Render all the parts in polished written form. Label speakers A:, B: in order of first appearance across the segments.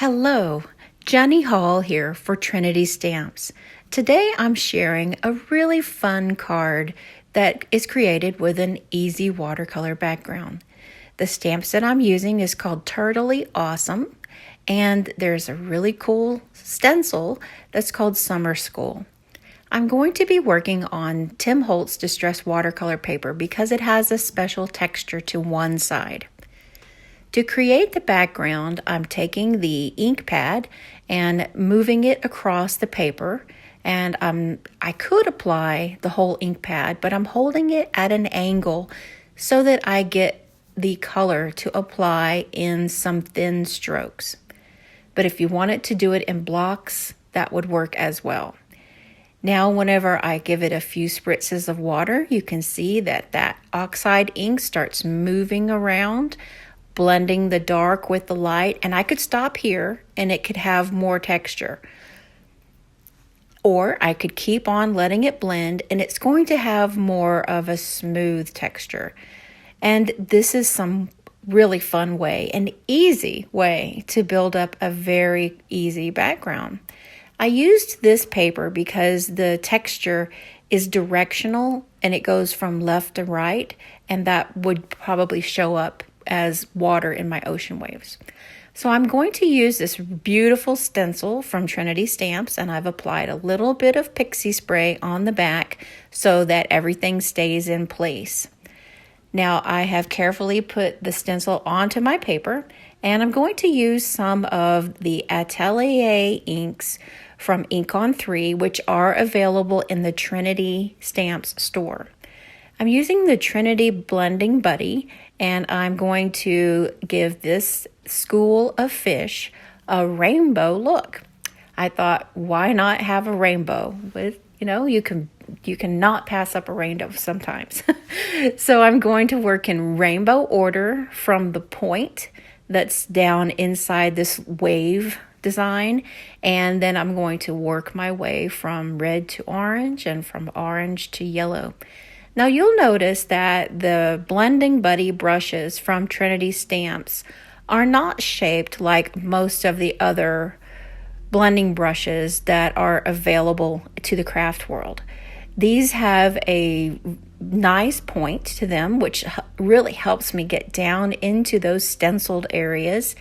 A: Hello, Jenny Hall here for Trinity Stamps. Today I'm sharing a really fun card that is created with an easy watercolor background. The stamps that I'm using is called Turtley Awesome, and there's a really cool stencil that's called Summer School. I'm going to be working on Tim Holtz Distress Watercolor Paper because it has a special texture to one side. To create the background, I'm taking the ink pad and moving it across the paper, and I could apply the whole ink pad, but I'm holding it at an angle so that I get the color to apply in some thin strokes. But if you wanted to do it in blocks, that would work as well. Now, whenever I give it a few spritzes of water, you can see that Oxide ink starts moving around, blending the dark with the light, and I could stop here and it could have more texture. Or I could keep on letting it blend and it's going to have more of a smooth texture. And this is some really fun way, an easy way to build up a very easy background. I used this paper because the texture is directional and it goes from left to right, and that would probably show up as water in my ocean waves. So I'm going to use this beautiful stencil from Trinity Stamps, and I've applied a little bit of pixie spray on the back so that everything stays in place. Now I have carefully put the stencil onto my paper, and I'm going to use some of the Atelier inks from Ink on 3, which are available in the Trinity Stamps store. I'm using the Trinity Blending Buddy, and I'm going to give this school of fish a rainbow look. I thought, why not have a rainbow? With, you cannot pass up a rainbow sometimes. So I'm going to work in rainbow order from the point that's down inside this wave design, and then I'm going to work my way from red to orange and from orange to yellow. Now you'll notice that the Blending Buddy brushes from Trinity Stamps are not shaped like most of the other blending brushes that are available to the craft world. These have a nice point to them, which really helps me get down into those stenciled areas.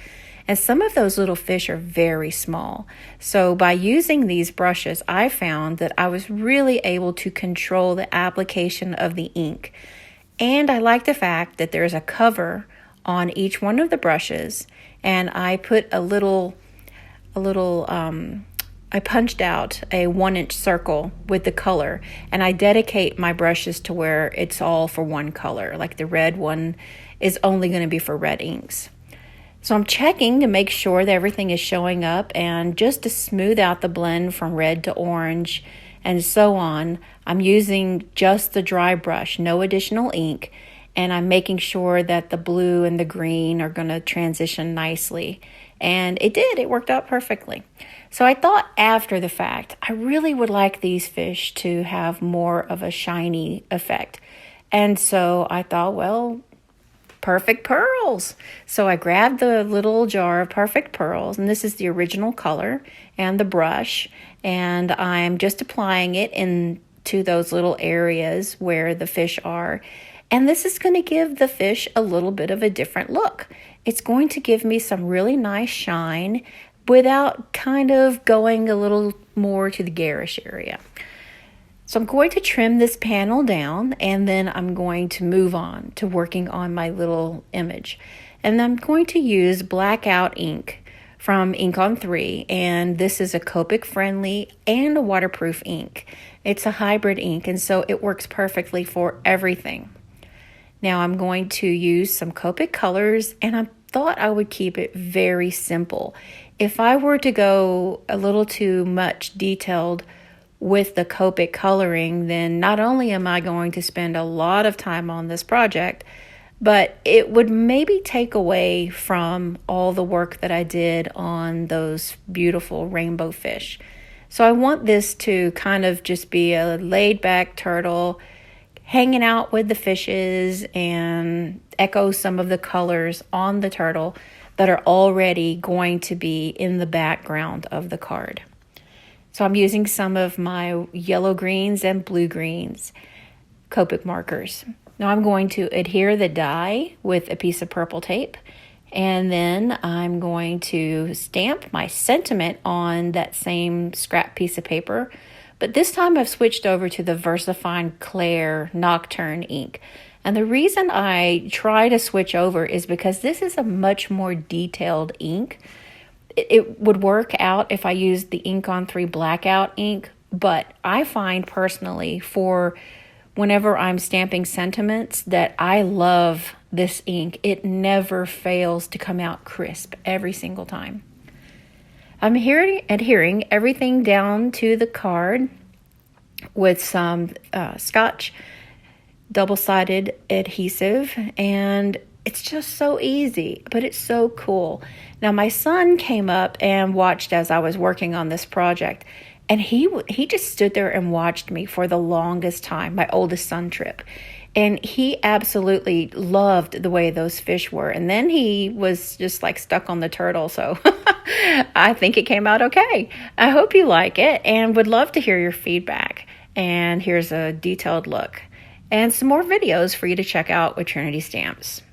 A: And some of those little fish are very small. So by using these brushes, I found that I was really able to control the application of the ink. And I like the fact that there's a cover on each one of the brushes. And I put I punched out a 1-inch circle with the color. And I dedicate my brushes to where it's all for one color. Like the red one is only going to be for red inks. So I'm checking to make sure that everything is showing up, and just to smooth out the blend from red to orange and so on, I'm using just the dry brush, no additional ink, and I'm making sure that the blue and the green are going to transition nicely. And it did, it worked out perfectly. So I thought after the fact, I really would like these fish to have more of a shiny effect. And so I thought, well, perfect pearls. So I grabbed the little jar of perfect pearls, and this is the original color and the brush, and I'm just applying it into those little areas where the fish are. And this is going to give the fish a little bit of a different look. It's going to give me some really nice shine without kind of going a little more to the garish area. So I'm going to trim this panel down, and then I'm going to move on to working on my little image. And I'm going to use Blackout ink from Ink on 3, and this is a Copic friendly and a waterproof ink. It's a hybrid ink, and so it works perfectly for everything. Now I'm going to use some Copic colors, and I thought I would keep it very simple. If I were to go a little too much detailed with the Copic coloring, then not only am I going to spend a lot of time on this project, but it would maybe take away from all the work that I did on those beautiful rainbow fish. So I want this to kind of just be a laid-back turtle hanging out with the fishes and echo some of the colors on the turtle, that are already going to be in the background of the card. So I'm using some of my yellow greens and blue greens Copic markers. Now I'm going to adhere the die with a piece of purple tape, and then I'm going to stamp my sentiment on that same scrap piece of paper. But this time I've switched over to the Versafine Clair Nocturne ink. And the reason I try to switch over is because this is a much more detailed ink. It would work out if I used the Ink on 3 Blackout ink, but I find personally for whenever I'm stamping sentiments that I love this ink. It never fails to come out crisp every single time. I'm adhering everything down to the card with some Scotch double-sided adhesive, and it's just so easy, but it's so cool. Now, my son came up and watched as I was working on this project, and he just stood there and watched me for the longest time, my oldest son, Trip. And he absolutely loved the way those fish were. And then he was just like stuck on the turtle. So I think it came out okay. I hope you like it and would love to hear your feedback. And here's a detailed look and some more videos for you to check out with Trinity Stamps.